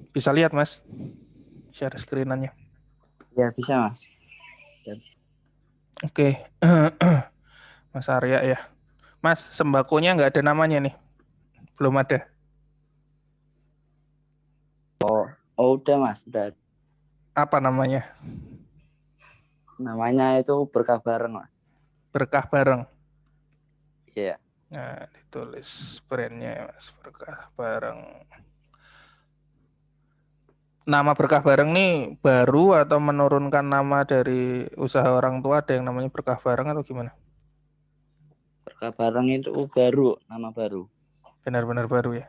Bisa lihat Mas, share screen-annya. Ya bisa Mas. Oke, Mas Arya ya. Mas, sembakonya nggak ada namanya nih, belum ada. Oh udah Mas, udah. Apa namanya? Namanya itu berkah bareng Mas. Berkah bareng. Iya. Nah, ditulis brandnya ya Mas, berkah bareng. Nama berkah bareng nih baru atau menurunkan nama dari usaha orang tua ada yang namanya berkah bareng atau gimana? Berkah bareng itu baru, nama baru. Benar-benar baru ya.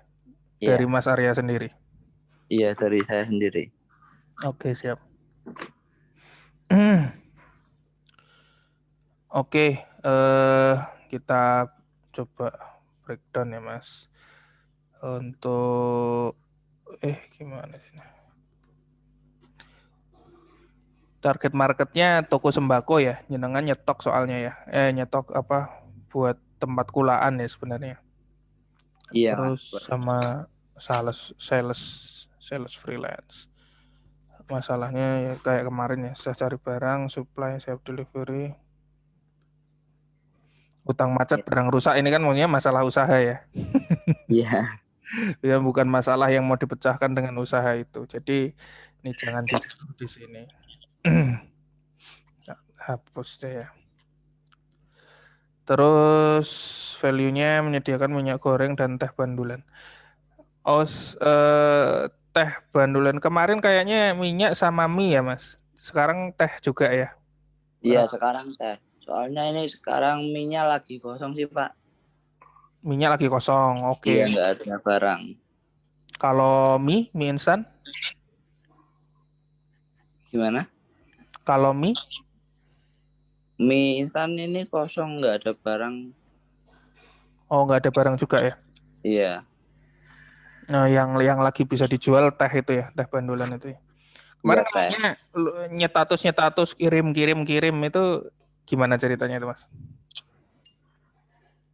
Dari Iya. Mas Arya sendiri. Iya dari saya sendiri. Oke, siap. Oke, kita coba breakdown ya Mas. Untuk gimana sih? Target marketnya toko sembako ya, jenengan nyetok soalnya ya. Nyetok apa buat tempat kulaan ya sebenarnya. Iya Mas. Terus sama sales sales sales freelance. Masalahnya ya kayak kemarin ya, saya cari barang, supply, self delivery, utang macet, Iya. barang rusak ini kan maunya masalah usaha ya. Iya. Ya bukan masalah yang mau dipecahkan dengan usaha itu. Jadi ini jangan di sini. Hapus deh ya. Terus value-nya menyediakan minyak goreng dan teh bandulan. Oh, teh bandulan kemarin kayaknya minyak sama mie ya, Mas. Sekarang teh juga ya. Iya sekarang teh. Soalnya ini sekarang minyak lagi kosong sih Pak. Minyak lagi kosong. Oke. Iya nggak ada barang. Kalau mie instan? Gimana? Kalau mie, Mie instan ini kosong nggak ada barang. oh nggak ada barang juga ya. Iya. Nah, yang lagi bisa dijual teh itu ya, teh bandulan itu ya. Kemarin Iya teh. katanya nyetatus kirim itu gimana ceritanya itu Mas?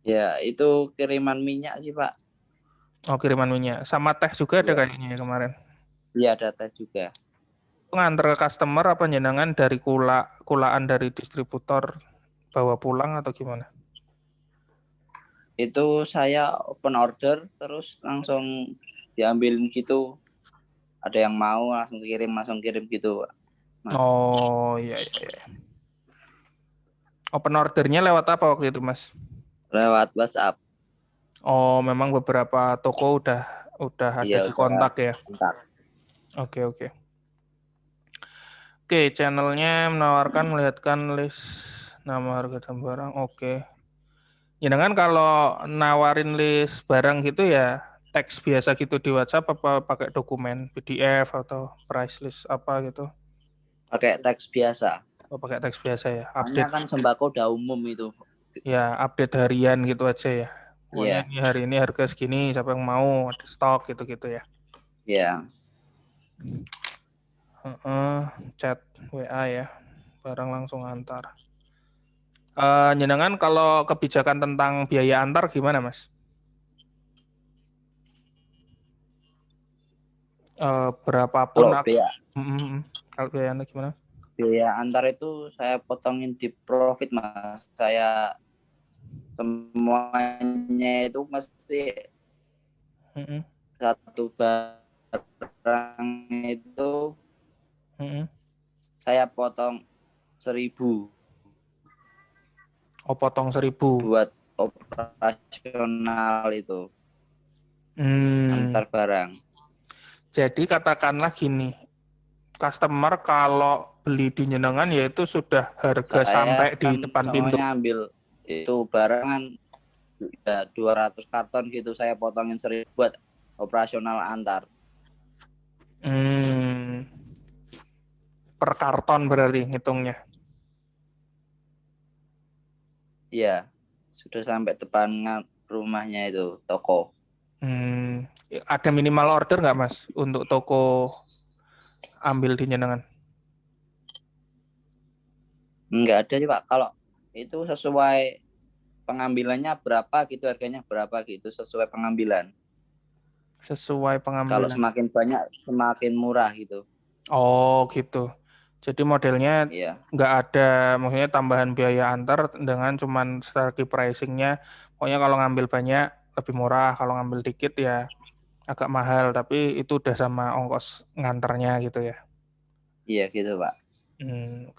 Ya itu kiriman minyak sih Pak. Oh kiriman minyak, sama teh juga ada Iya. kayaknya ya kemarin. Iya ada teh juga. Nganter ke customer apa jenengan dari kulaan dari distributor bawa pulang atau gimana? Itu saya open order terus langsung diambilin gitu. Ada yang mau langsung kirim gitu Mas. Oh iya iya iya. Open ordernya lewat apa waktu itu Mas? Lewat WhatsApp. Oh memang beberapa toko udah ada Iya di udah kontak ya. kontak. Oke oke. Oke, channelnya menawarkan melihatkan list nama harga dan barang. Oke. Jenengan kalau nawarin list barang gitu ya teks biasa gitu di WhatsApp apa pakai dokumen PDF atau price list apa gitu? Pakai teks biasa. Oh, pakai teks biasa ya. Soalnya Update kan sembako udah umum itu. ya, update harian gitu aja ya. Pokoknya Iya. ini hari ini harga segini, siapa yang mau ada stok gitu-gitu ya. Iya. Heeh, chat WA ya, barang langsung antar. Jenengan kalau kebijakan tentang biaya antar gimana, Mas? Berapapun Kalau biaya kalau biaya antar gimana? biaya antar itu saya potongin di profit Mas. Saya semuanya itu mesti Mm-mm, satu barang itu mm-mm. saya potong 1.000 Oh, potong 1.000. buat operasional itu Hmm, antar barang. jadi katakanlah gini, customer kalau beli di jenengan yaitu sudah harga Saya sampai di kan depan pintu. soalnya ambil itu barang kan ya 200 karton gitu saya potongin 1.000 buat operasional antar. Hmm, per karton berarti ngitungnya. Iya, sudah sampai depan rumahnya itu toko. Ada minimal order nggak Mas untuk toko ambil di jenengan? Enggak ada sih Pak. Kalau itu sesuai pengambilannya berapa gitu harganya berapa gitu sesuai pengambilan. Sesuai Kalau pengambilan. semakin banyak semakin murah gitu. Oh gitu. Jadi modelnya Iya, nggak ada, maksudnya tambahan biaya antar dengan cuman strategi pricingnya. Pokoknya kalau ngambil banyak lebih murah, kalau ngambil dikit ya agak mahal. Tapi itu udah sama ongkos nganternya gitu ya. iya gitu Pak. Hmm.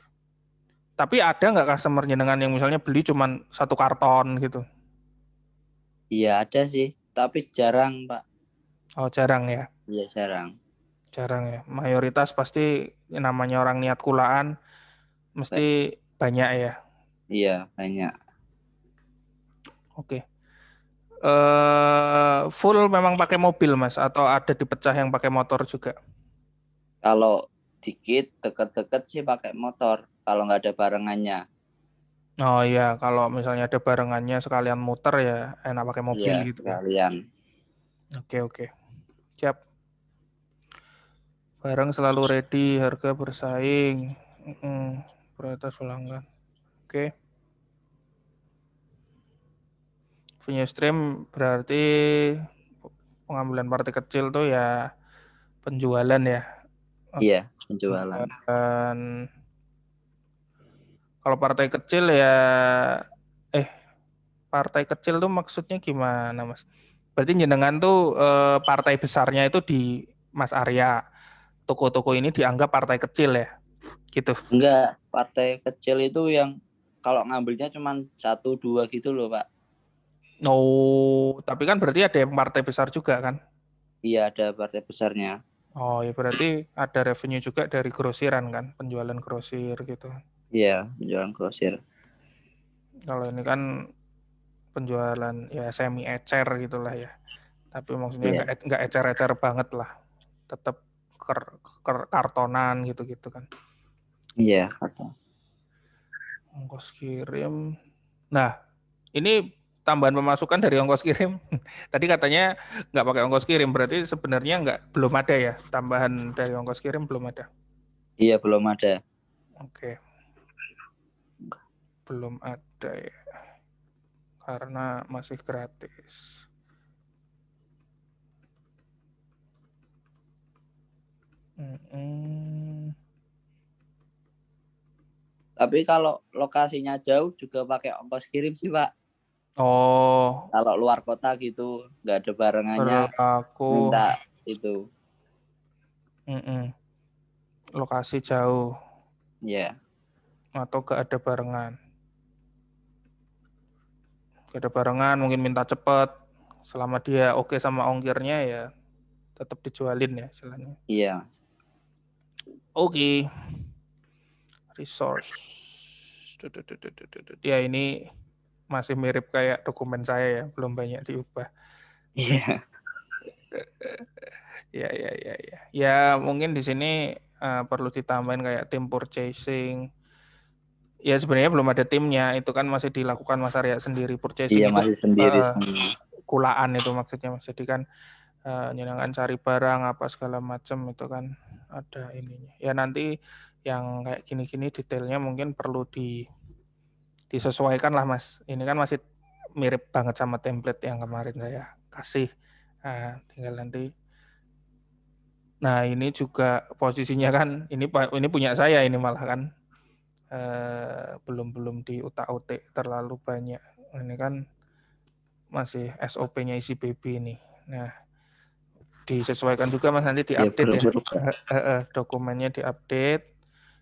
Tapi ada nggak customer jenengan yang misalnya beli cuman satu karton gitu? Iya ada sih, tapi jarang Pak. Oh jarang ya, Iya jarang. jarang ya. Mayoritas pasti namanya orang niat kulaan mesti banyak ya. Iya banyak. Oke. Full memang pakai mobil Mas atau ada dipecah yang pakai motor juga? Kalau dikit deket-deket sih pakai motor. Kalau nggak ada barengannya. Oh iya, kalau misalnya ada barengannya sekalian muter ya enak pakai mobil Iya gitu ya. sekalian. Oke oke, siap. Barang selalu ready, harga bersaing, prioritas pelanggan. Oke, venue stream berarti pengambilan partai kecil tuh ya penjualan ya. Oke, Iya penjualan. penjualan. Kalau partai kecil ya, eh partai kecil tuh maksudnya gimana Mas? Berarti jenengan tuh partai besarnya itu di Mas Arya. Toko-toko ini dianggap partai kecil ya, gitu. Enggak, partai kecil itu yang kalau ngambilnya cuma satu dua gitu loh Pak. Oh, tapi kan berarti ada yang partai besar juga kan? Iya ada partai besarnya. Oh, ya berarti ada revenue juga dari grosiran kan, penjualan grosir gitu. Iya penjualan grosir. Kalau ini kan penjualan ya semi ecer gitulah ya. Tapi maksudnya Iya nggak ecer-ecer banget lah. Tetap kartonan gitu-gitu kan. iya kata. Ongkos kirim. Nah, ini tambahan pemasukan dari ongkos kirim. Tadi katanya nggak pakai ongkos kirim, berarti sebenarnya belum ada ya tambahan dari ongkos kirim belum ada. Iya belum ada. Oke, belum ada ya karena masih gratis. Mm-mm. Tapi kalau lokasinya jauh juga pakai ongkos kirim sih Pak. Oh, Kalau luar kota gitu nggak ada barengannya berlaku. minta itu. Mm-mm. Lokasi jauh Ya, atau gak ada barengan. Gak ada barengan, mungkin minta cepet. Selama dia oke sama ongkirnya ya tetap dijualin ya istilahnya. iya Mas. Oke, resource. Ya ini masih mirip kayak dokumen saya ya, belum banyak diubah. Iya, Ya, ya, ya, ya. Ya mungkin di sini perlu ditambahin kayak tim purchasing. Ya sebenarnya belum ada timnya, itu kan masih dilakukan Mas Arya sendiri. Purchasing iya itu masih sendiri eh, semua. kulaan itu maksudnya Mas. Jadi kan nyenangan cari barang apa segala macam itu kan ada ininya. Ya nanti yang kayak gini-gini detailnya mungkin perlu disesuaikan lah Mas. Ini kan masih mirip banget sama template yang kemarin saya kasih. Nah, tinggal nanti. Nah ini juga posisinya kan ini punya saya ini malah kan belum belum diutak-utik terlalu banyak. Ini kan masih SOP-nya isi BB ini. Nah disesuaikan juga Mas nanti Ya diupdate ya. berubah. Dokumennya diupdate.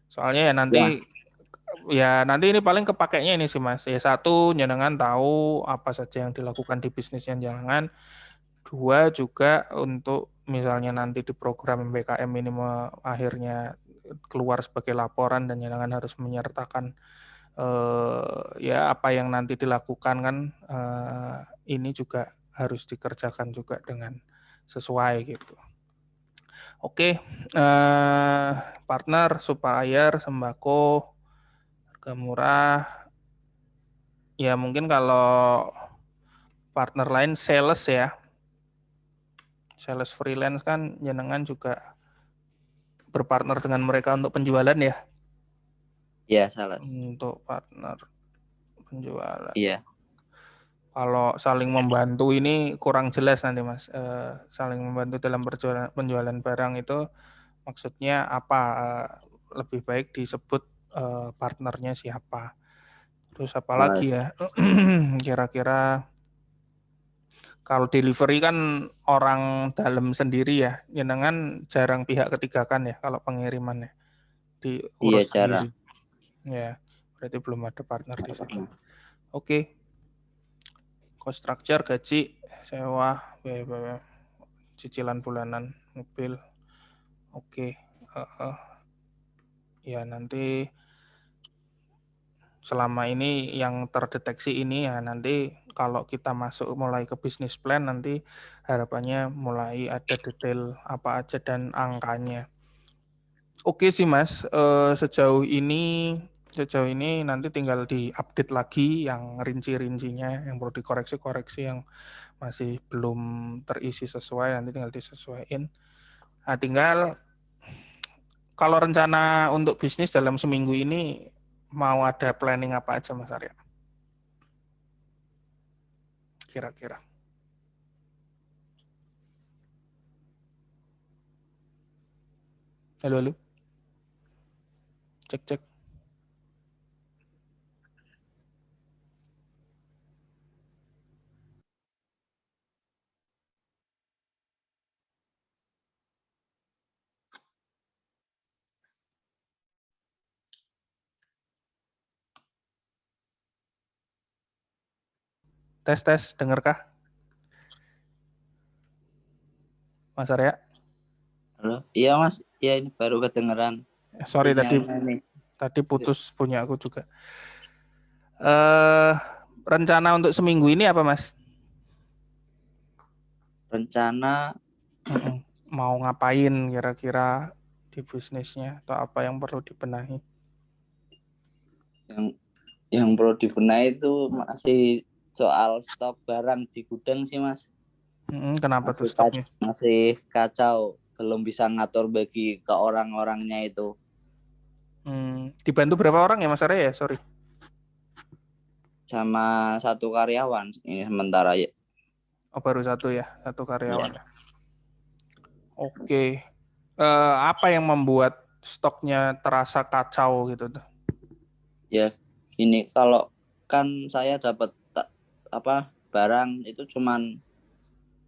Soalnya ya Ya Mas. nanti ini paling kepakainya ini sih Mas. Ya satu, jenengan tahu apa saja yang dilakukan di bisnisnya jenengan. Dua juga untuk misalnya nanti di program MBKM ini akhirnya keluar sebagai laporan dan jenengan harus menyertakan ya apa yang nanti dilakukan kan ini juga harus dikerjakan juga dengan sesuai gitu. Oke, partner, supplier, sembako, harga murah. Ya mungkin kalau partner lain sales ya, sales freelance kan jenengan juga berpartner dengan mereka untuk penjualan ya, Ya salah. untuk partner penjualan. Iya. Kalau saling membantu ini kurang jelas nanti Mas. Saling membantu dalam penjualan barang itu maksudnya apa? Lebih baik disebut partnernya siapa. Terus apa lagi Mas. ya? Kira-kira kalau delivery kan orang dalam sendiri ya, jenengan jarang pihak ketiga kan ya kalau pengirimannya Iya, diurus cara. sendiri. Ya, berarti belum ada partner di situ. Oke, cost structure, gaji, sewa, biaya cicilan bulanan mobil. Oke, ya nanti selama ini yang terdeteksi ini ya nanti kalau kita masuk mulai ke bisnis plan nanti harapannya mulai ada detail apa aja dan angkanya. Oke sih Mas, sejauh ini nanti tinggal diupdate lagi yang rinci-rincinya, yang perlu dikoreksi-koreksi yang masih belum terisi sesuai nanti tinggal disesuaikan. Nah, tinggal kalau rencana untuk bisnis dalam seminggu ini mau ada planning apa aja Mas Arya? Kira-kira. Halo, halo. Cek, cek. Tes, tes. Dengarkah Mas Arya? Halo? Iya, Mas. Iya, ini baru kedengeran Sorry tadi sinyalnya nih. putus punya aku juga. Rencana untuk seminggu ini apa Mas? Rencana Mau ngapain kira-kira di bisnisnya atau apa yang perlu dibenahi? yang perlu dibenahi itu masih soal stok barang di gudang sih, Mas. Kenapa tuh stoknya? Masih kacau, belum bisa ngatur bagi ke orang-orangnya itu. Dibantu berapa orang ya Mas Arya ya? Sorry. Sama satu karyawan ini sementara ya. Oh baru satu ya, satu karyawan. Ya, Oke. Apa yang membuat stoknya terasa kacau gitu tuh? ya ini kalau kan saya dapat barang itu cuman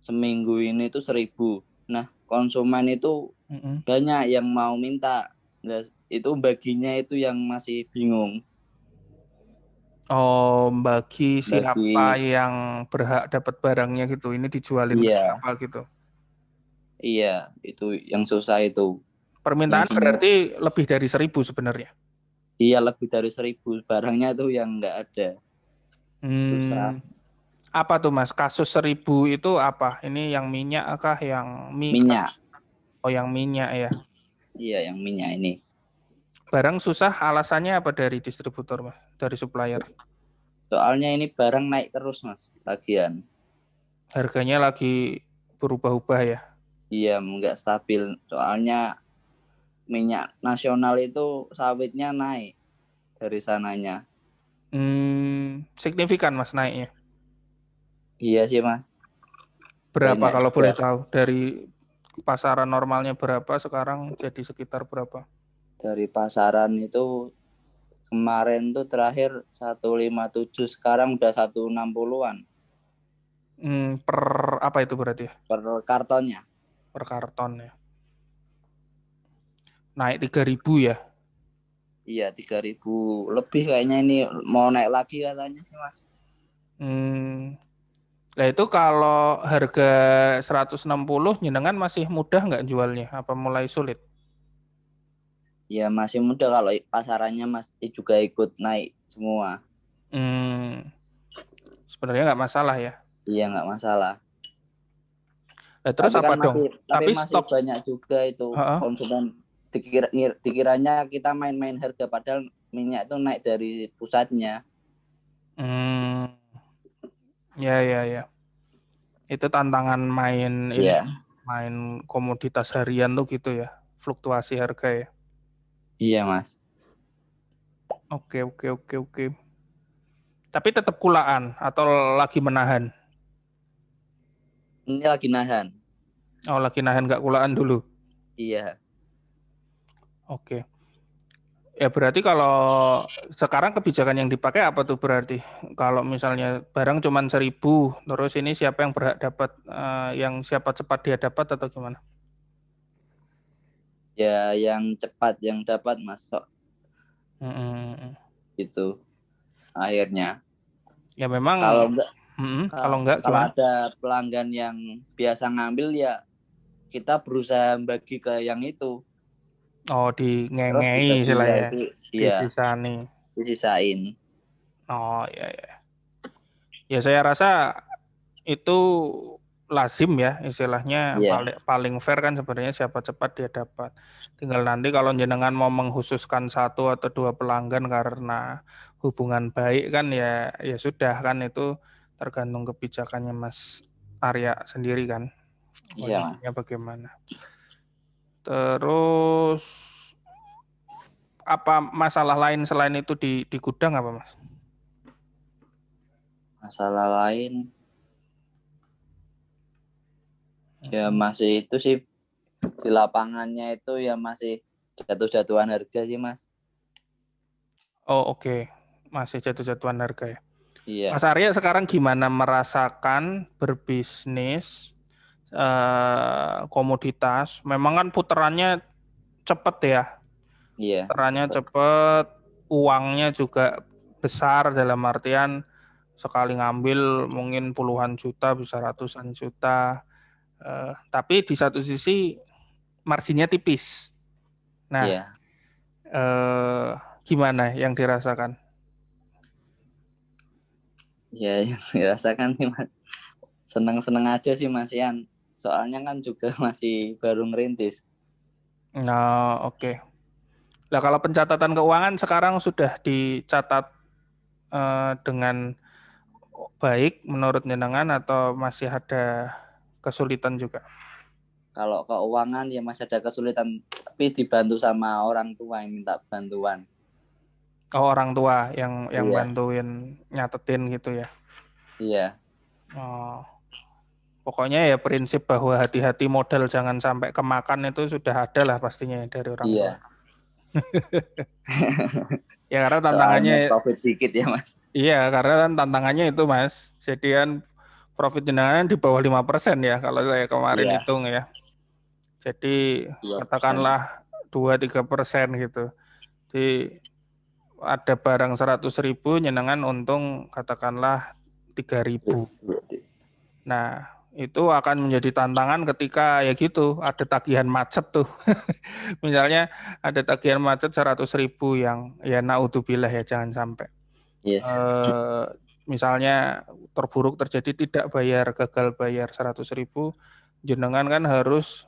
seminggu ini itu 1.000. Nah, konsumen itu banyak yang mau minta. Nah, itu baginya itu yang masih bingung. Oh, bagi siapa Bagi yang berhak dapat barangnya gitu. Ini dijualin ke iya, siapa gitu. iya itu yang susah itu. Yang Permintaan semua berarti lebih dari 1.000 sebenarnya. iya lebih dari 1.000 barangnya itu yang nggak ada. Susah. Apa tuh Mas? Kasus 1.000 itu apa? Ini yang minyak kah? Yang mie kah? Minyak. Oh, yang minyak ya. Iya, yang minyak ini. Barang susah alasannya apa dari distributor Mas? Dari supplier. Soalnya ini barang naik terus, Mas. Lagian. Harganya lagi berubah-ubah ya. Iya, nggak stabil. Soalnya minyak nasional itu sawitnya naik dari sananya. Signifikan Mas naiknya. Iya sih, Mas. Berapa Banyak kalau juga. boleh tahu? Dari pasaran normalnya berapa sekarang jadi sekitar berapa? Dari pasaran itu kemarin tuh terakhir 157, sekarang udah 160-an Per apa itu berarti ya? per kartonnya. Per karton ya. Naik 3.000 ya. Iya, 3.000 lebih kayaknya ini mau naik lagi katanya sih, Mas. Nah itu kalau harga 160 nyenengan masih mudah nggak jualnya? Apa mulai sulit? Ya masih muda kalau pasarannya masih juga ikut naik semua. Hmm, Sebenarnya nggak masalah ya. Iya, nggak masalah. Nah, terus Tapi apa kan dong? tapi Tapi masih stok, banyak juga itu heeh. konsumen dikiranya kita main-main harga padahal minyak itu naik dari pusatnya. Hmm, ya ya ya. Itu tantangan main ini, Iya. main komoditas harian tuh gitu ya, fluktuasi harga ya. Iya, Mas. Oke oke oke oke. Tapi tetap kulaan atau lagi menahan? Ini lagi nahan. Oh, lagi nahan nggak kulaan dulu. Iya. Oke. Ya berarti kalau sekarang kebijakan yang dipakai apa tuh berarti? Kalau misalnya barang cuma 1.000, terus ini siapa yang berhak dapat, yang siapa cepat dia dapat atau gimana? Ya yang cepat yang dapat masuk Mm-mm. gitu akhirnya. Ya memang, Kalau enggak kalau enggak kalau gimana? ada pelanggan yang biasa ngambil ya kita berusaha bagi ke yang itu. Oh, di Terus ngengei dibagi ya istilahnya, itu iya disisani. disisain. Oh ya ya. Ya saya rasa itu lazim ya istilahnya, Iya. paling paling fair kan sebenarnya siapa cepat dia dapat. Tinggal nanti kalau jenengan mau mengkhususkan satu atau dua pelanggan karena hubungan baik kan ya ya sudah kan itu tergantung kebijakannya Mas Arya sendiri kan Iya, Mas. posisinya bagaimana. Terus apa masalah lain selain itu di gudang apa Mas? Masalah lain ya masih itu sih di lapangannya itu ya masih jatuh-jatuhan harga sih, Mas. Oh oke. Masih jatuh-jatuhan harga ya. Mas Iya. Arya sekarang gimana merasakan berbisnis komoditas? Memang kan putarannya cepet ya, Iya, putarannya cepet. cepet, uangnya juga besar dalam artian sekali ngambil mungkin puluhan juta, bisa ratusan juta. Tapi di satu sisi marginnya tipis. Nah, Iya. eh, gimana yang dirasakan? Ya, yang dirasakan sih, Mas. Seneng-seneng aja sih, Mas Ian. Soalnya kan juga masih baru ngerintis. Nah, oke. Nah, kalau pencatatan keuangan sekarang sudah dicatat dengan baik menurut jenengan atau masih ada kesulitan juga? Kalau keuangan ya masih ada kesulitan, tapi dibantu sama orang tua yang minta bantuan. Oh, orang tua yang Iya, bantuin nyatetin gitu ya. iya, Oh, pokoknya ya prinsip bahwa hati-hati modal jangan sampai kemakan itu sudah ada lah pastinya ya dari orang tua. iya. Ya karena tantangannya, Soalnya profit dikit ya, Mas. iya karena kan tantangannya itu Mas. Jadi kan profit jenengan di bawah 5% ya kalau saya kemarin Iya, hitung ya. Jadi 2%. katakanlah 2-3% gitu. Jadi ada barang 100.000, nyenengan untung katakanlah 3.000. Nah, itu akan menjadi tantangan ketika ya gitu, ada tagihan macet tuh. Misalnya ada tagihan macet 100.000 yang ya naudzubillah ya jangan sampai. Iya, Eh, misalnya terburuk terjadi tidak bayar, gagal bayar 100.000, jenengan kan harus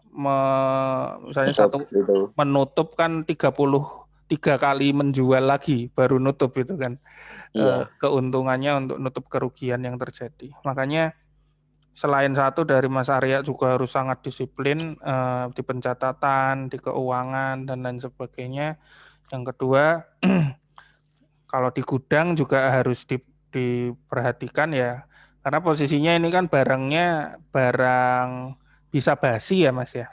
misalnya tutup satu itu. menutup kan 33 kali menjual lagi baru nutup itu kan. Iya, Keuntungannya untuk nutup kerugian yang terjadi. Makanya selain satu dari Mas Arya juga harus sangat disiplin di pencatatan, di keuangan dan lain sebagainya. Yang kedua, kalau di gudang juga harus diperhatikan ya, karena posisinya ini kan barangnya barang bisa basi ya Mas ya.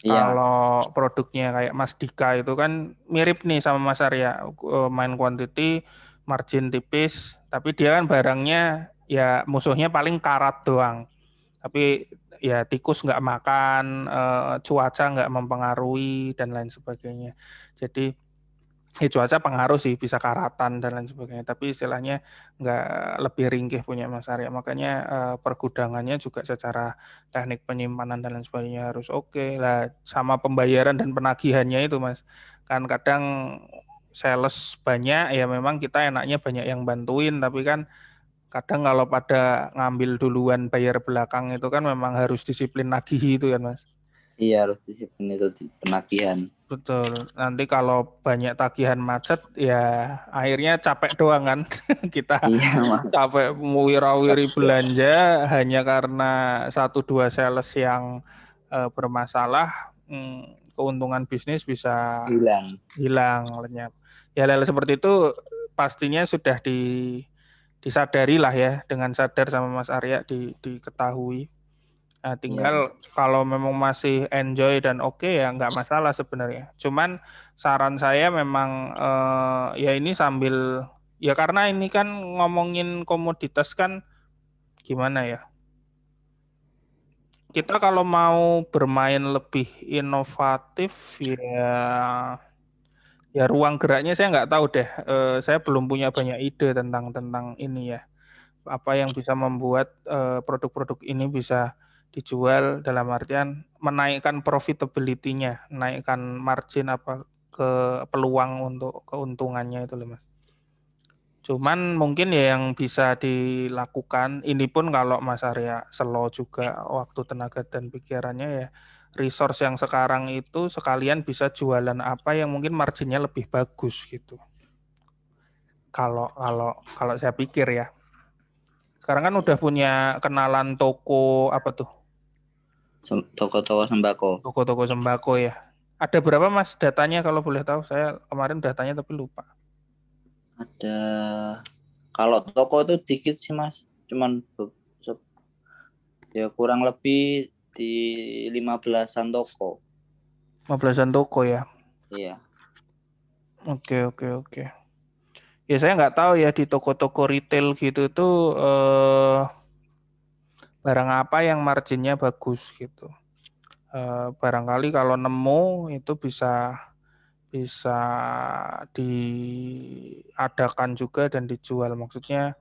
iya, Mas. Kalau produknya kayak Mas Dika itu kan mirip nih sama Mas Arya, main quantity, margin tipis, tapi dia kan barangnya ya musuhnya paling karat doang. Tapi ya tikus nggak makan, cuaca nggak mempengaruhi dan lain sebagainya. Jadi cuaca pengaruh sih, bisa karatan dan lain sebagainya. Tapi istilahnya nggak lebih ringkih punya Mas Arya. Makanya pergudangannya juga secara teknik penyimpanan dan lain sebagainya harus oke. Lah sama pembayaran dan penagihannya itu Mas. Kan kadang sales banyak ya memang kita enaknya banyak yang bantuin. Tapi kan kadang kalau pada ngambil duluan bayar belakang itu kan memang harus disiplin nagih itu kan Mas. Iya harus disiplin itu di penagihan. Betul. Nanti kalau banyak tagihan macet ya akhirnya capek doang kan. Kita Iya, Mas. capek wirawiri belanja hanya karena satu dua sales yang bermasalah, keuntungan bisnis bisa Hilang. hilang lenyap. Ya hal seperti itu pastinya sudah disadari lah ya, dengan sadar sama Mas Arya diketahui. Nah, tinggal kalau memang masih enjoy dan oke ya nggak masalah sebenarnya. Cuman saran saya memang ya ini sambil ya karena ini kan ngomongin komoditas kan gimana ya? Kita kalau mau bermain lebih inovatif ya ruang geraknya saya nggak tahu deh. Saya belum punya banyak ide tentang ini ya. Apa yang bisa membuat produk-produk ini bisa dijual dalam artian menaikkan profitability-nya, menaikkan margin apa ke peluang untuk keuntungannya itu loh Mas. Cuman mungkin ya yang bisa dilakukan ini pun kalau Mas Arya slow juga waktu tenaga dan pikirannya ya resource yang sekarang itu sekalian bisa jualan apa yang mungkin marginnya lebih bagus gitu. Kalau kalau kalau saya pikir ya. Sekarang kan udah punya kenalan toko apa tuh? Toko-toko sembako. Toko-toko sembako ya. Ada berapa Mas datanya kalau boleh tahu? Saya kemarin datanya tapi lupa. Ada, kalau toko itu dikit sih Mas, cuman ya kurang lebih di 15-an toko. 15-an toko ya. Iya. Oke. Ya saya nggak tahu ya di toko-toko retail gitu tuh barang apa yang marginnya bagus gitu. Barangkali kalau nemu itu bisa bisa diadakan juga dan dijual. Maksudnya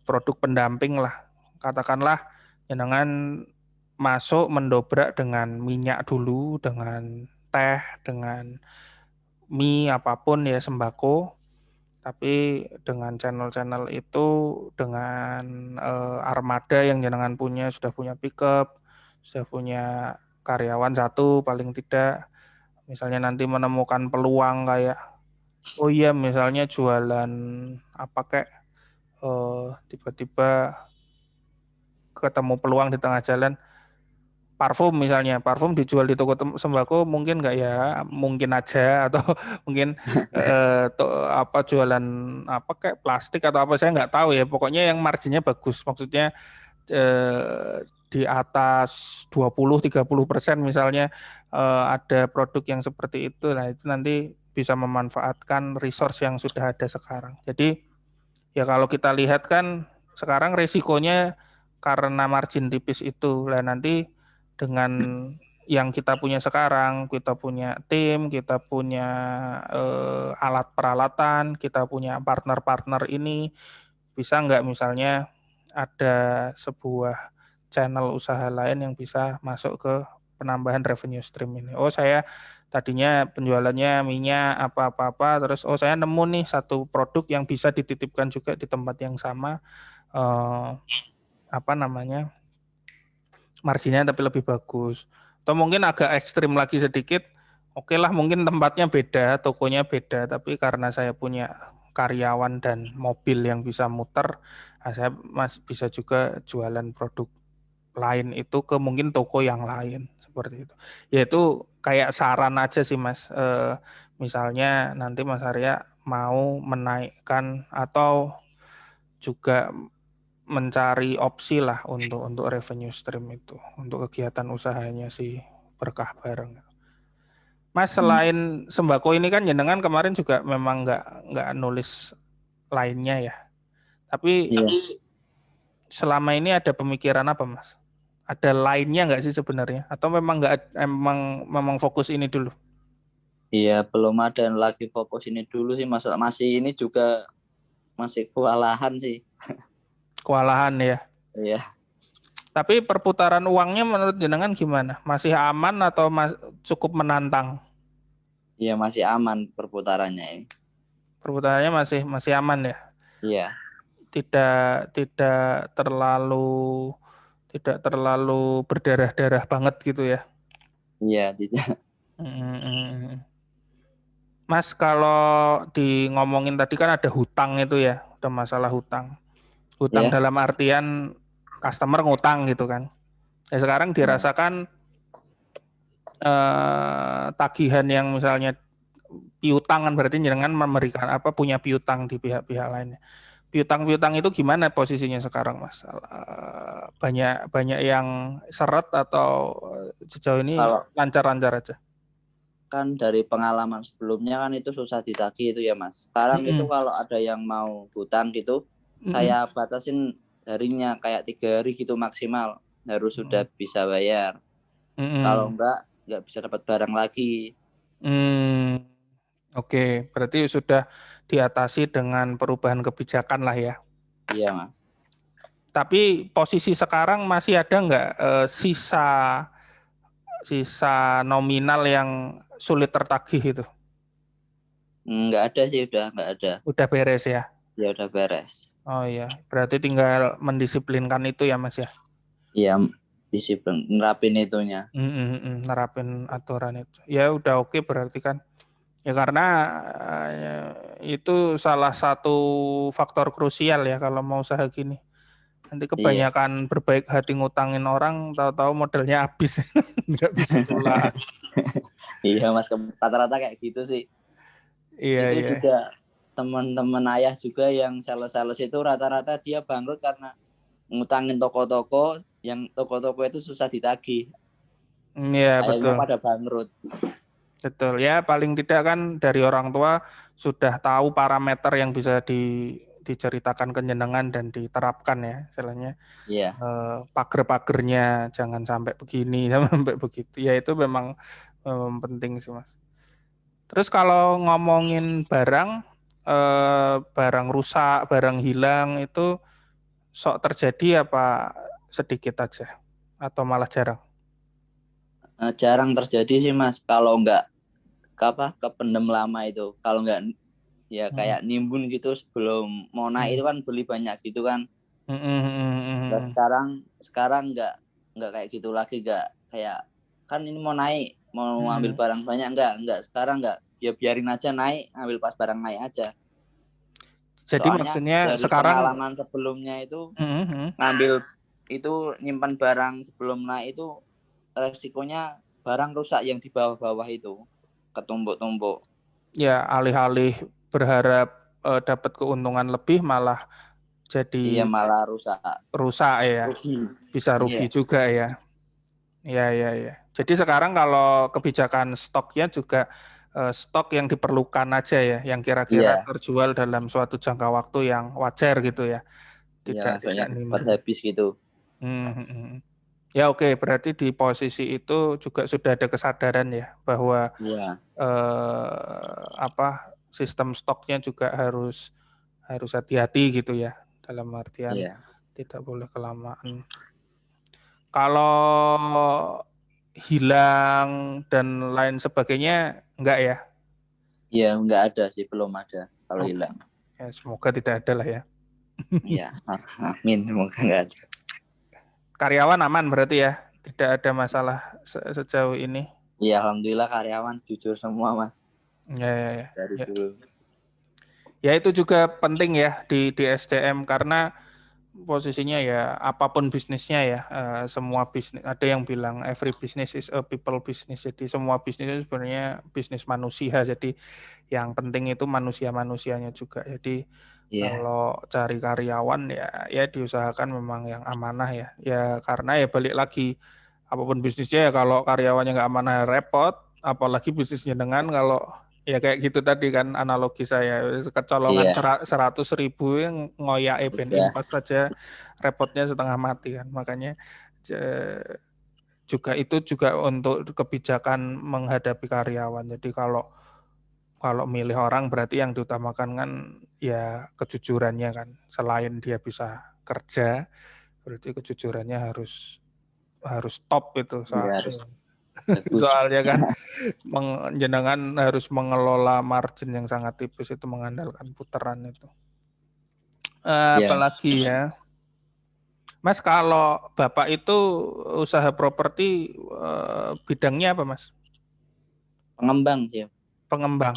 produk pendamping lah. Katakanlah jenengan masuk mendobrak dengan minyak dulu, dengan teh, dengan mie apapun ya sembako, tapi dengan channel-channel itu dengan armada yang jenengan punya sudah punya pickup, sudah punya karyawan satu paling tidak, misalnya nanti menemukan peluang kayak oh iya misalnya jualan apa kayak tiba-tiba ketemu peluang di tengah jalan parfum misalnya parfum dijual di toko sembako mungkin nggak ya mungkin aja atau mungkin apa jualan apa kayak plastik atau apa saya nggak tahu ya pokoknya yang marginnya bagus maksudnya di atas 20-30% misalnya ada produk yang seperti itu nah itu nanti bisa memanfaatkan resource yang sudah ada sekarang jadi ya kalau kita lihat kan sekarang resikonya karena margin tipis itu lah nanti dengan yang kita punya sekarang, kita punya tim, kita punya alat peralatan, kita punya partner-partner ini, bisa nggak misalnya ada sebuah channel usaha lain yang bisa masuk ke penambahan revenue stream ini. Oh saya tadinya penjualannya minyak apa-apa, terus oh saya nemu nih satu produk yang bisa dititipkan juga di tempat yang sama, apa namanya, marginnya tapi lebih bagus. Atau mungkin agak ekstrim lagi sedikit, oke lah mungkin tempatnya beda, tokonya beda, tapi karena saya punya karyawan dan mobil yang bisa muter, nah saya bisa juga jualan produk lain itu ke mungkin toko yang lain seperti itu. Yaitu kayak saran aja sih Mas. Misalnya nanti Mas Arya mau menaikkan atau juga mencari opsi lah untuk revenue stream itu untuk kegiatan usahanya si Berkah Bareng. Mas selain sembako ini kan jenengan kemarin juga memang nggak nulis lainnya ya. Tapi Iya. selama ini ada pemikiran apa Mas? Ada lainnya nggak sih sebenarnya? Atau memang nggak memang fokus ini dulu? Iya, belum ada yang lagi fokus ini dulu sih Mas. Masih ini juga masih kewalahan sih. Kewalahan ya. Iya. Tapi perputaran uangnya menurut jenengan gimana? Masih aman atau cukup menantang? Iya, masih aman perputarannya ini. Perputarannya masih masih aman ya. Iya. Tidak tidak terlalu berdarah-darah banget gitu ya. Iya, tidak. Mas kalau di ngomongin tadi kan ada hutang itu ya, ada masalah hutang. Hutang Iya. dalam artian customer ngutang gitu kan. Ya sekarang dirasakan tagihan yang misalnya piutang kan berarti jangan memberikan apa punya piutang di pihak-pihak lainnya. piutang-piutang itu gimana posisinya sekarang, Mas? Banyak yang seret atau sejauh ini Kalau lancar-lancar aja? kan dari pengalaman sebelumnya kan itu susah ditagih itu ya Mas. Sekarang itu Mm-mm. kalau ada yang mau hutang gitu, Mm-mm. saya batasin harinya kayak 3 hari gitu maksimal harus sudah Mm-mm. bisa bayar. Kalau Mm-mm. enggak bisa dapat barang lagi. Hmm, oke, berarti sudah diatasi dengan perubahan kebijakan lah ya. Iya Mas. Tapi posisi sekarang masih ada nggak sisa sisa nominal yang sulit tertagih itu? Enggak ada sih, udah enggak ada. Udah beres ya? Ya udah beres. Oh iya, berarti tinggal mendisiplinkan itu ya Mas ya? Iya, disiplin nerapin itunya. Nerapin aturan itu. Ya udah oke berarti kan. Ya karena itu salah satu faktor krusial ya kalau mau usaha gini. Nanti Iya. kebanyakan berbaik hati ngutangin orang, tahu-tahu modalnya habis, nggak bisa kelola. Iya Mas, rata-rata kayak gitu sih. Iya, Itu iya. juga teman-teman ayah juga yang sales-sales itu rata-rata dia bangkrut karena ngutangin toko-toko, yang toko-toko itu susah ditagih. Iya, Akhirnya betul. pada bangkrut. Betul. Ya, paling tidak kan dari orang tua sudah tahu parameter yang bisa diceritakan ke jenengan dan diterapkan ya, istilahnya Iya. pager-pagernya jangan sampai begini, jangan sampai begitu. Ya itu memang penting sih, Mas. Terus kalau ngomongin barang rusak, barang hilang itu sok terjadi apa sedikit aja atau malah jarang? Jarang terjadi sih Mas kalau nggak kependem lama itu. Kalau nggak ya Hmm. kayak nimbun gitu sebelum mau naik Hmm. itu kan beli banyak gitu kan. Hmm, hmm, hmm, hmm, Nah, hmm. sekarang nggak kayak gitu lagi, nggak kayak kan ini mau naik mau ambil Hmm. barang banyak, nggak sekarang nggak, ya biarin aja naik, ambil pas barang naik aja. Jadi Soalnya maksudnya dari sekarang pengalaman sebelumnya itu hmm, hmm. ngambil itu nyimpan barang sebelum naik itu resikonya barang rusak yang di bawah-bawah itu ketumbuk-tumbuk. Ya alih-alih berharap dapat keuntungan lebih malah Iya jadi malah rusak, rusak ya, rugi. bisa Iya, rugi juga ya. Ya, ya, ya. Jadi sekarang kalau kebijakan stoknya juga stok yang diperlukan aja ya, yang kira-kira iya, terjual dalam suatu jangka waktu yang wajar gitu ya, iya, tidak soalnya cepat nimbun. habis gitu. Ya oke, berarti di posisi itu juga sudah ada kesadaran ya bahwa Iya, sistem stoknya juga harus harus hati-hati gitu ya, dalam artian iya, tidak boleh kelamaan. Kalau hilang dan lain sebagainya enggak ya? iya, nggak ada sih, belum ada kalau Oke. hilang. Ya, semoga tidak ada lah ya. Iya, amin, semoga nggak ada. Karyawan aman berarti ya, tidak ada masalah sejauh ini. Iya, alhamdulillah karyawan jujur semua Mas Ya, ya, ya. dari Ya. dulu. Ya, itu juga penting ya di SDM karena posisinya ya apapun bisnisnya ya, semua bisnis ada yang bilang every business is a people business. Jadi semua bisnis itu sebenarnya bisnis manusia. Jadi yang penting itu manusia-manusianya juga. Jadi Iya, kalau cari karyawan ya diusahakan memang yang amanah ya. Ya karena ya balik lagi apapun bisnisnya ya kalau karyawannya nggak amanah ya repot. Apalagi bisnisnya dengan kalau ya kayak gitu tadi kan analogi saya kecolongan iya, 100.000 yang ngoyak ben udah, impas saja repotnya setengah mati kan. Makanya juga itu juga untuk kebijakan menghadapi karyawan. Jadi kalau kalau milih orang berarti yang diutamakan kan ya kejujurannya kan. Selain dia bisa kerja, berarti kejujurannya harus harus top itu iya harus bagus. soalnya kan jenengan harus mengelola margin yang sangat tipis itu mengandalkan putaran itu. Iya, Apalagi ya, Mas kalau Bapak itu usaha properti bidangnya apa Mas? pengembang sih. Pengembang.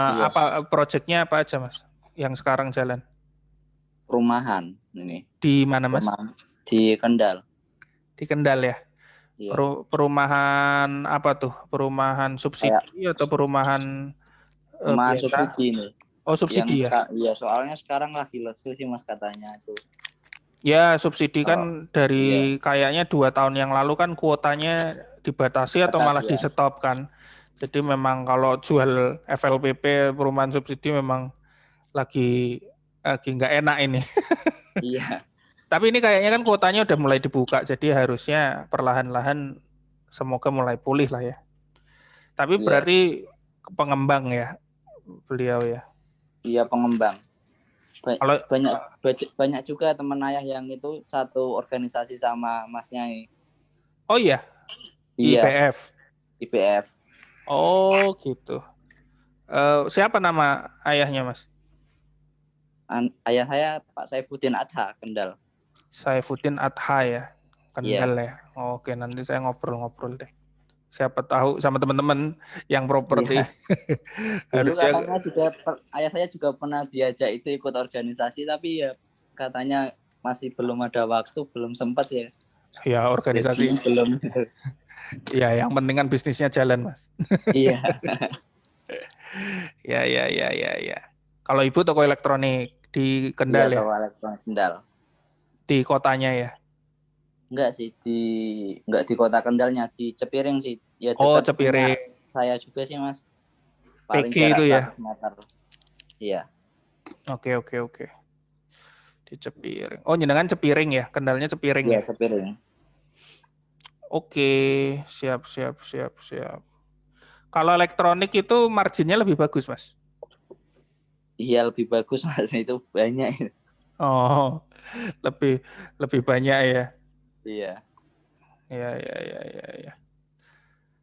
Iya, Apa proyeknya apa aja Mas? Yang sekarang jalan perumahan ini, di mana Mas? perumahan di Kendal. Di Kendal ya. Iya, Perumahan apa tuh? Perumahan kayak subsidi atau perumahan perumahan biasa? subsidi ini. Oh, subsidi ya? Iya, soalnya sekarang lagi lesu sih Mas katanya itu. Ya, subsidi Oh, kan dari iya, kayaknya 2 tahun yang lalu kan kuotanya dibatasi atau malah batas di ya. stop kan. Jadi memang kalau jual FLPP perumahan subsidi memang lagi nggak enak ini. Iya, Tapi ini kayaknya kan kuotanya udah mulai dibuka, jadi harusnya perlahan-lahan semoga mulai pulih lah ya. Tapi iya, berarti pengembang ya beliau ya. iya pengembang. Kalau Banyak banyak juga teman ayah yang itu satu organisasi sama masnya ini. oh iya, Iya, IPF. IPF. Oh gitu. Siapa nama ayahnya Mas? Ayah saya Pak Saifuddin Adha Kendal. Saifuddin Adha ya, Kendal Iya. ya. Oke, nanti saya ngobrol-ngobrol deh. Siapa tahu sama teman-teman yang properti. Iya. Dulu Harusnya katanya juga ayah saya juga pernah diajak itu ikut organisasi tapi ya katanya masih belum ada waktu, belum sempat ya. ya organisasi. Jadinya belum. Ya, yang penting kan bisnisnya jalan, Mas. Iya, Ya, ya, ya, ya, ya. Kalau ibu toko elektronik di iya Kendal ya, toko elektronik Kendal. di kotanya ya. Enggak sih enggak di Kota Kendalnya, di Cepiring sih. Ya Oh, dekat punya Cepiring, saya juga sih, Mas. Paling PG jarak itu ya. 100 meter. Iya, Oke, oke, oke. Di Cepiring. Oh, jenengan Cepiring ya, Kendalnya Cepiring iya ya. Cepiring. Oke, siap, siap, siap, siap. Kalau elektronik itu marginnya lebih bagus, Mas. Iya lebih bagus Mas itu banyak. Oh, lebih lebih banyak ya. Iya. Ya, ya, ya, ya, ya.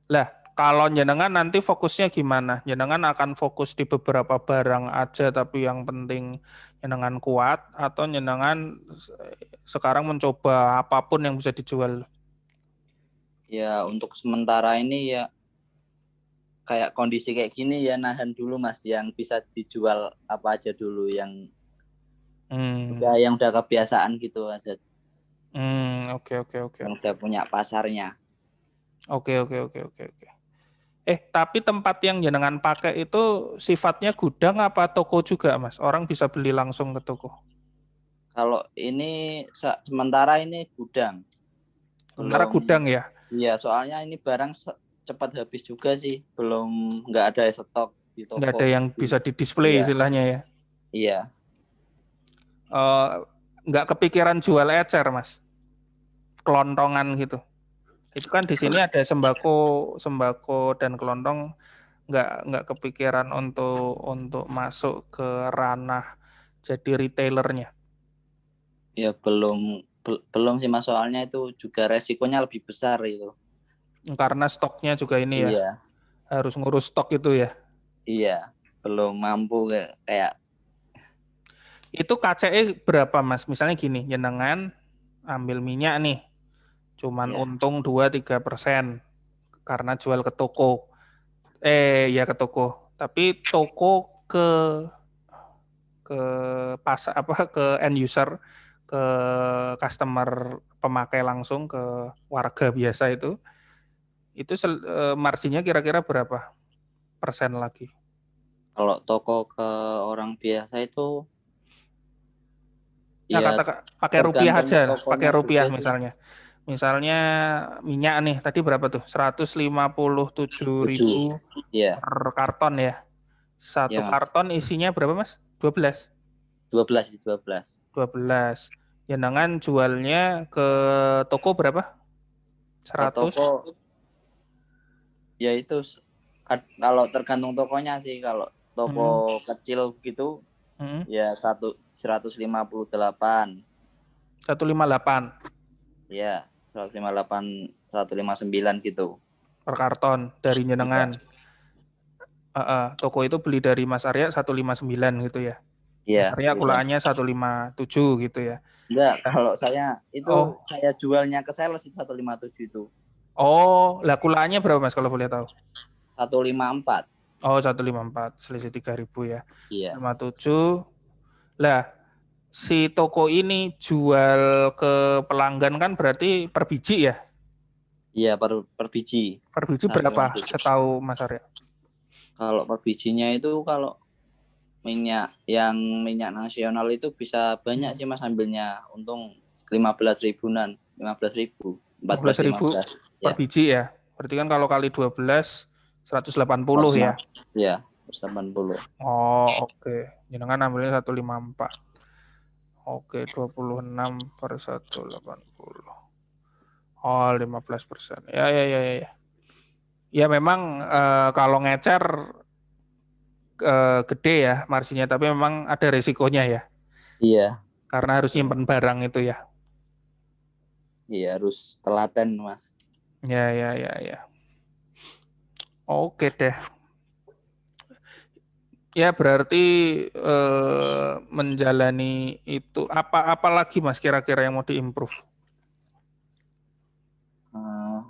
Lah, kalau jenengan nanti fokusnya gimana? Jenengan akan fokus di beberapa barang aja tapi yang penting jenengan kuat atau jenengan sekarang mencoba apapun yang bisa dijual? Ya untuk sementara ini ya kayak kondisi kayak gini ya nahan dulu Mas yang bisa dijual apa aja dulu Hmm, yang udah kebiasaan gitu aja oke, oke, oke, yang oke. udah punya pasarnya. Oke, oke, oke, oke, oke. Tapi tempat yang jenengan pakai itu sifatnya gudang apa toko juga, Mas? Orang bisa beli langsung ke toko. Kalau ini sementara ini gudang Sementara belum. gudang ya. Iya soalnya ini barang cepat habis juga sih belum nggak ada stok di Nggak ada toko yang gitu. bisa di-display Iya istilahnya ya. iya Eh, nggak kepikiran jual ecer, Mas? Kelontongan gitu. Itu kan di sini ada sembako, sembako dan kelontong nggak kepikiran untuk masuk ke ranah jadi retailernya. ya belum sih Mas soalnya itu juga resikonya lebih besar itu. Karena stoknya juga ini ya, Iya harus ngurus stok itu ya. iya belum mampu kayak Itu KCE berapa Mas? Misalnya gini, jenengan ambil minyak nih, cuman ya untung 2-3% karena jual ke toko. Ya ke toko. Tapi toko ke pas apa ke end user, ke customer pemakai langsung ke warga biasa itu marginnya kira-kira berapa persen lagi? kalau toko ke orang biasa itu Ya ya kata pakai rupiah tergantung aja, pakai tokonya juga rupiah sih. misalnya. Misalnya minyak nih, tadi berapa tuh? 157.000 Tujuh ya per karton ya. ya Satu Mas karton isinya berapa Mas? 12. 12 12. Jenengan jualnya ke toko berapa? ke 100. toko ya itu kalau tergantung tokonya sih kalau Hmm. toko kecil gitu Hmm. ya 158 158 ya 158 159 gitu. per karton dari Iya jenengan. Toko itu beli dari Mas Arya 159 gitu ya. Mas iya Arya iya kulaannya 157 gitu ya. enggak kalau saya itu Oh, saya jualnya ke sales itu 157 itu oh, lah kulaannya berapa Mas kalau boleh tahu? 154 Oh, 154, selisih 3.000 ya. iya 57. Lah, si toko ini jual ke pelanggan kan berarti per biji ya? iya per biji Per biji harga berapa gitu. setahu Mas Arya? Kalau per bijinya itu kalau minyak nasional itu bisa banyak sih Mas ambilnya. Untung 15 ribuan, 15.000, 14 15.000 15 per ya. biji ya. Berarti kan kalau kali 12 180 ya. Ya, 180. Oh, oke. Jenengan ambilnya 154. Oke, 26 per 180. Oh, 15%. Ya, ya, ya, ya. Ya memang kalau ngecer gede ya marginnya, tapi memang ada resikonya ya. Iya, Karena harus nyimpen barang itu ya. iya harus telaten Mas. Ya, ya, ya, ya. Oke deh. Ya berarti menjalani itu apa lagi Mas kira-kira yang mau diimprove? Uh,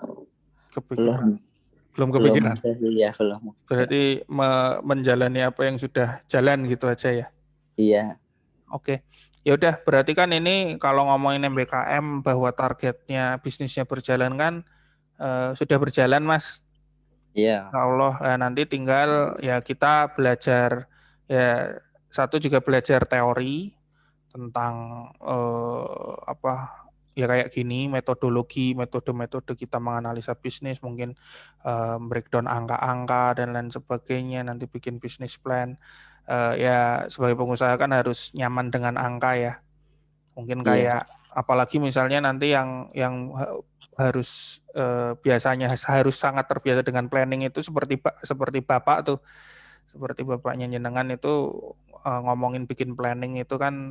Kepikiran? belum Belum belum kepikiran. ada sih ya, belum. Berarti menjalani apa yang sudah jalan gitu aja ya. Iya, Oke. Ya udah berarti kan ini kalau ngomongin MBKM bahwa targetnya bisnisnya berjalan kan sudah berjalan Mas. iya, Insya Allah nanti tinggal ya kita belajar ya satu juga belajar teori tentang apa ya kayak gini metode-metode kita menganalisa bisnis mungkin breakdown angka-angka dan lain sebagainya nanti bikin bisnis plan. Ya sebagai pengusaha kan harus nyaman dengan angka ya mungkin iya, kayak apalagi misalnya nanti yang harus biasanya harus sangat terbiasa dengan planning itu seperti bapak tuh seperti bapaknya jenengan itu ngomongin bikin planning itu kan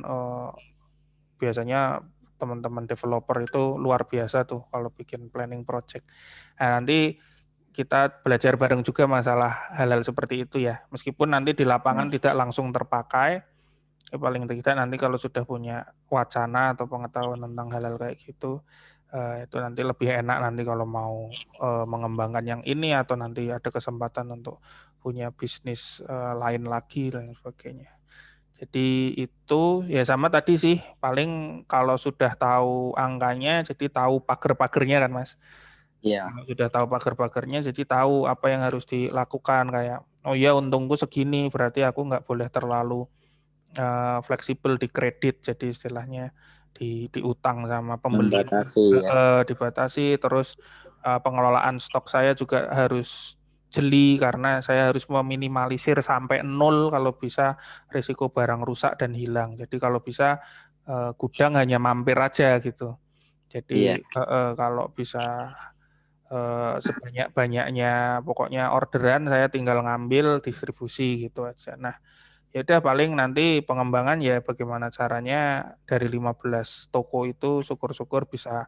biasanya teman-teman developer itu luar biasa tuh kalau bikin planning project. Nah, nanti kita belajar bareng juga masalah hal-hal seperti itu ya. Meskipun nanti di lapangan tidak langsung terpakai, ya paling tidak nanti kalau sudah punya wacana atau pengetahuan tentang hal-hal kayak gitu, itu nanti lebih enak nanti kalau mau mengembangkan yang ini atau nanti ada kesempatan untuk punya bisnis lain lagi dan sebagainya. Jadi itu ya sama tadi sih, paling kalau sudah tahu angkanya, jadi tahu pagar-pagarnya kan Mas. iya. Kalau sudah tahu pagar-pagarnya, jadi tahu apa yang harus dilakukan kayak, oh ya untungku segini, berarti aku nggak boleh terlalu fleksibel di kredit, jadi istilahnya diutang sama pembeli itu Membatasi ya. dibatasi, terus pengelolaan stok saya juga harus jeli karena saya harus meminimalisir sampai nol kalau bisa risiko barang rusak dan hilang. Jadi kalau bisa gudang hanya mampir aja gitu. Iya, Jadi kalau bisa sebanyak-banyaknya pokoknya orderan saya tinggal ngambil distribusi gitu aja. Nah, ya udah paling nanti pengembangan ya bagaimana caranya dari 15 toko itu syukur-syukur bisa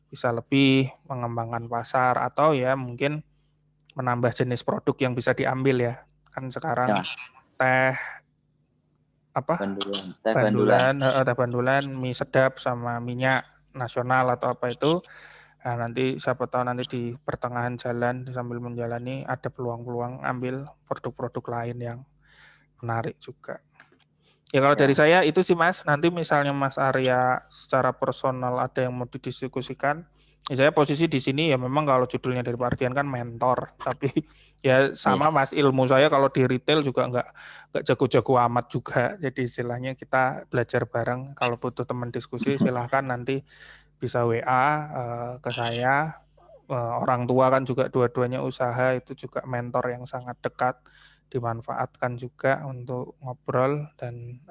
bisa lebih mengembangkan pasar atau ya mungkin menambah jenis produk yang bisa diambil ya. Kan sekarang ya. teh apa Bandulan, teh bandulan. teh bandulan, mie sedap sama minyak nasional atau apa itu. Nah, nanti siapa tahu nanti di pertengahan jalan sambil menjalani ada peluang-peluang ambil produk-produk lain yang menarik juga. Ya kalau dari Ya, saya itu sih Mas, nanti misalnya Mas Arya secara personal ada yang mau didiskusikan, ya saya posisi di sini ya memang kalau judulnya dari Pak Ardian kan mentor, tapi ya iya, sama Mas ilmu saya kalau di retail juga nggak jago-jago amat juga, jadi istilahnya kita belajar bareng. Kalau butuh teman diskusi silahkan nanti bisa WA ke saya. Orang tua kan juga dua-duanya usaha itu juga mentor yang sangat dekat dimanfaatkan juga untuk ngobrol dan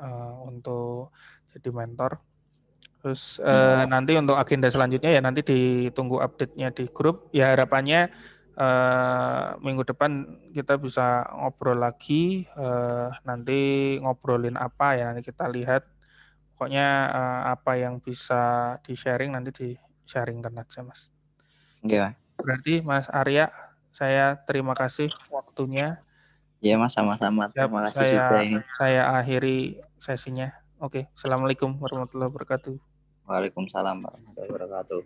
untuk jadi mentor. Terus iya. nanti untuk agenda selanjutnya ya nanti ditunggu update-nya di grup. Ya harapannya minggu depan kita bisa ngobrol lagi. Nanti ngobrolin apa ya nanti kita lihat. Pokoknya apa yang bisa di-sharing nanti di-sharingkan aja Mas. Oke, Berarti Mas Arya, saya terima kasih waktunya. ya Mas, sama-sama. Siap, Terima kasih saya juga ini. saya akhiri sesinya. Oke, Assalamualaikum warahmatullahi wabarakatuh. Waalaikumsalam warahmatullahi wabarakatuh.